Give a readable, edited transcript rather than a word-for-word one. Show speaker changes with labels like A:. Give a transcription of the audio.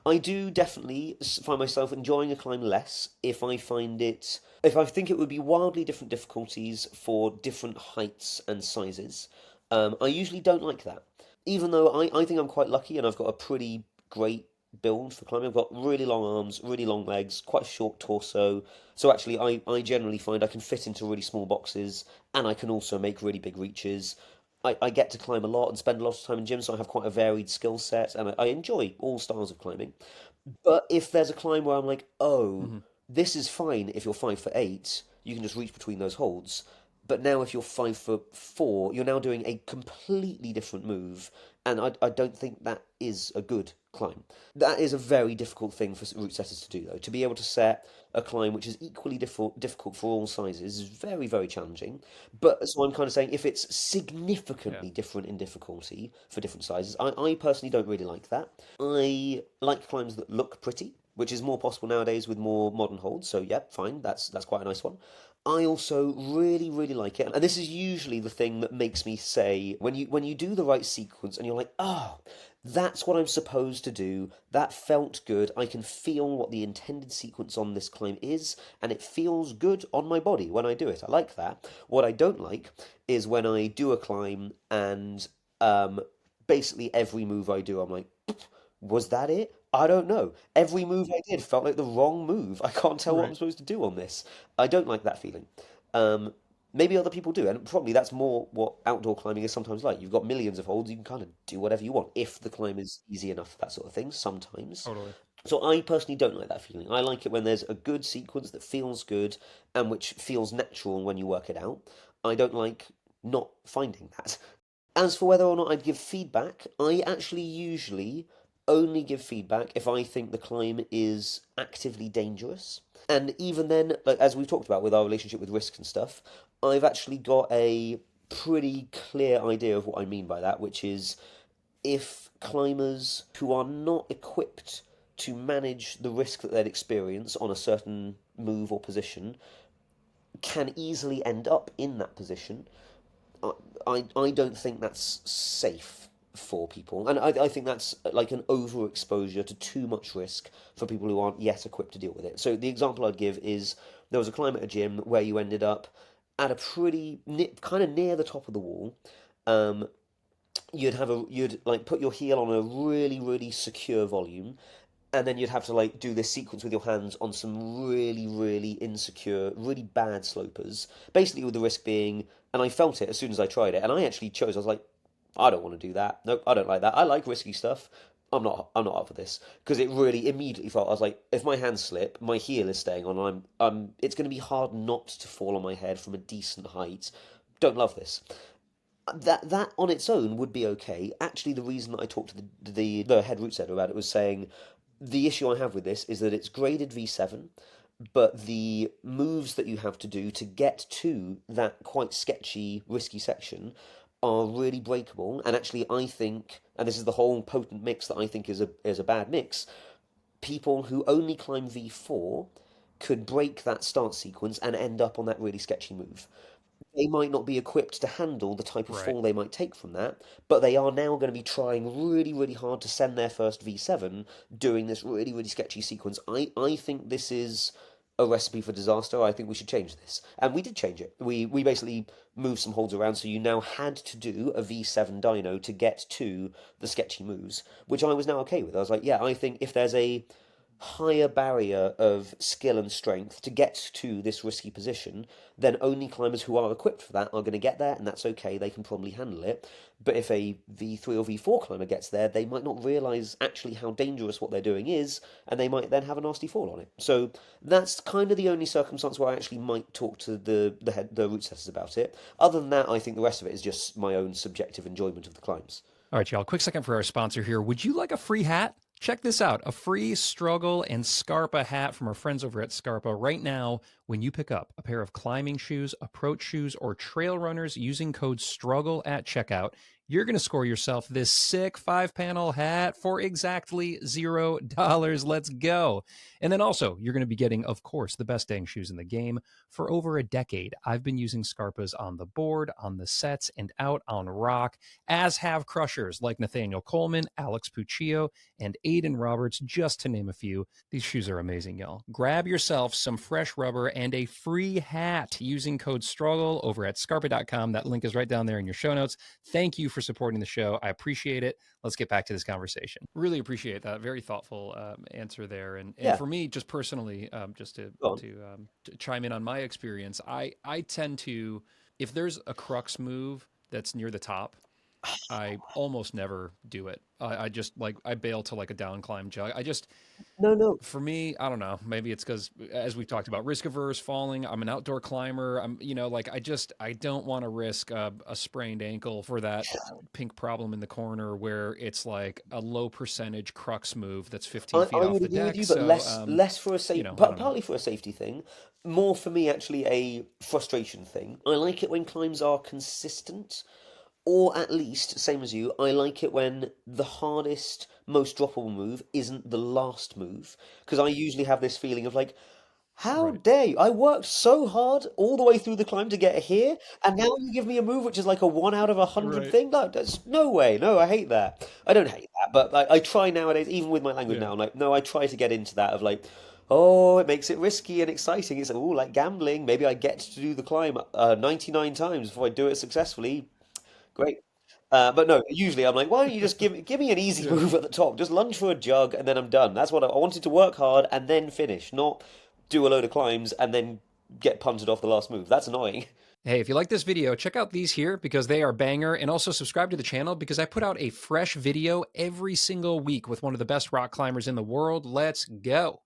A: I do definitely find myself enjoying a climb less if I think it would be wildly different difficulties for different heights and sizes. I usually don't like that. Even though I think I'm quite lucky and I've got a pretty great build for climbing. I've got really long arms, really long legs, quite a short torso. So actually, I generally find I can fit into really small boxes and I can also make really big reaches. I get to climb a lot and spend a lot of time in gyms, so I have quite a varied skill set and I enjoy all styles of climbing. But if there's a climb where I'm like, oh,
B: Hmm.
A: this is fine if you're 5'8", you can just reach between those holds. But now if you're 5'4", you're now doing a completely different move, and I don't think that is a good climb. That is a very difficult thing for route setters to do, though. To be able to set a climb which is equally difficult for all sizes is very, very challenging. But so I'm kind of saying if it's
B: Yeah.
A: significantly different in difficulty for different sizes, I personally don't really like that. I like climbs that look pretty, which is more possible nowadays with more modern holds. So yeah, fine, that's quite a nice one. I also really, really like it, and this is usually the thing that makes me say when you do the right sequence and you're like, oh, that's what I'm supposed to do. That felt good. I can feel what the intended sequence on this climb is, and it feels good on my body when I do it. I like that. What I don't like is when I do a climb and um, basically every move I do, I'm like, was that it? I don't know. Every move I did felt like the wrong move. I can't tell what I'm
B: Right.
A: supposed to do on this. I don't like that feeling. Um, Maybe other people do, and probably that's more what outdoor climbing is sometimes like. You've got millions of holds, you can kind of do whatever you want if the climb is easy enough, that sort of thing, sometimes.
B: Totally.
A: So I personally don't like that feeling. I like it when there's a good sequence that feels good and which feels natural when you work it out. I don't like not finding that. As for whether or not I'd give feedback, I actually usually only give feedback if I think the climb is actively dangerous. And even then, like as we've talked about with our relationship with risk and stuff, I've actually got a pretty clear idea of what I mean by that, which is if climbers who are not equipped to manage the risk that they'd experience on a certain move or position can easily end up in that position, I don't think that's safe for people. And I think that's like an overexposure to too much risk for people who aren't yet equipped to deal with it. So the example I'd give is there was a climb at a gym where you ended up at a pretty kind of near the top of the wall. Um, you'd like put your heel on a really, really secure volume, and then you'd have to like do this sequence with your hands on some really, really insecure, really bad slopers. Basically, with the risk being, and I felt it as soon as I tried it, and I actually chose. I was like, I don't want to do that. Nope, I don't like that. I like risky stuff. I'm not up for this because it really immediately felt. I was like, if my hands slip, my heel is staying on. It's going to be hard not to fall on my head from a decent height. Don't love this. That on its own would be okay. Actually, the reason that I talked to the head route setter about it was saying the issue I have with this is that it's graded V7, but the moves that you have to do to get to that quite sketchy, risky section are really breakable. And actually, I think, and this is the whole potent mix that I think is a bad mix. People who only climb V4 could break that start sequence and end up on that really sketchy move. They might not be equipped to handle the type of
B: Right.
A: fall they might take from that, but they are now going to be trying really, really hard to send their first V7 doing this really, really sketchy sequence. I think this is a recipe for disaster. I think we should change this. And we did change it. We basically moved some holds around, so you now had to do a V7 dyno to get to the sketchy moves, which I was now okay with. I was like, yeah, I think if there's a higher barrier of skill and strength to get to this risky position, then only climbers who are equipped for that are going to get there, and that's okay, they can probably handle it. But if a V3 or V4 climber gets there, they might not realise actually how dangerous what they're doing is, and they might then have a nasty fall on it. So that's kind of the only circumstance where I actually might talk to the route setters about it. Other than that, I think the rest of it is just my own subjective enjoyment of the climbs.
B: All right, y'all. Quick second for our sponsor here. Would you like a free hat? Check this out, a free Struggle and Scarpa hat from our friends over at Scarpa right now. When you pick up a pair of climbing shoes, approach shoes, or trail runners using code STRUGGLE at checkout, you're going to score yourself this sick 5-panel hat for exactly $0. Let's go. And then also, you're going to be getting, of course, the best dang shoes in the game. For over a decade, I've been using Scarpas on the board, on the sets, and out on rock, as have crushers like Nathaniel Coleman, Alex Puccio, and Aiden Roberts, just to name a few. These shoes are amazing, y'all. Grab yourself some fresh rubber and a free hat using code STRUGGLE over at scarpa.com. That link is right down there in your show notes. Thank you for supporting the show. I appreciate it. Let's get back to this conversation. Really appreciate that. Very thoughtful answer there. And
A: Yeah,
B: for me, just personally, just to
A: go on.
B: chime in on my experience, I tend to, if there's a Crux move that's near the top, I almost never do it. I just like I bail to like a down climb jug. I just
A: No, no.
B: for me, I don't know. Maybe it's because, as we've talked about, risk averse, falling. I'm an outdoor climber. Like I don't want to risk a sprained ankle for that pink problem in the corner where it's like a low percentage Crux move that's 15 feet
A: I
B: off
A: would
B: the
A: agree with
B: deck.
A: you, but
B: So,
A: less for a safe,
B: I don't know.
A: partly for a safety thing, more for me actually a frustration thing. I like it when climbs are consistent, or at least, same as you, I like it when the hardest, most droppable move isn't the last move, because I usually have this feeling of like, how
B: Right.
A: dare you? I worked so hard all the way through the climb to get here, and now you give me a move which is like a 1 out of 100
B: Right.
A: thing? No, that's no way. No, I hate that. I don't hate that, but I try nowadays, even with my language
B: Yeah.
A: now, I'm like, no, I try to get into that of like, oh, it makes it risky and exciting. It's like gambling. Maybe I get to do the climb 99 times before I do it successfully. Great. But no, usually I'm like, why don't you just give me an easy
B: Yeah.
A: move at the top? Just lunge for a jug and then I'm done. That's what I wanted to work hard and then finish, not do a load of climbs and then get punted off the last move. That's annoying.
B: Hey, if you like this video, check out these here because they are banger, and also subscribe to the channel because I put out a fresh video every single week with one of the best rock climbers in the world. Let's go.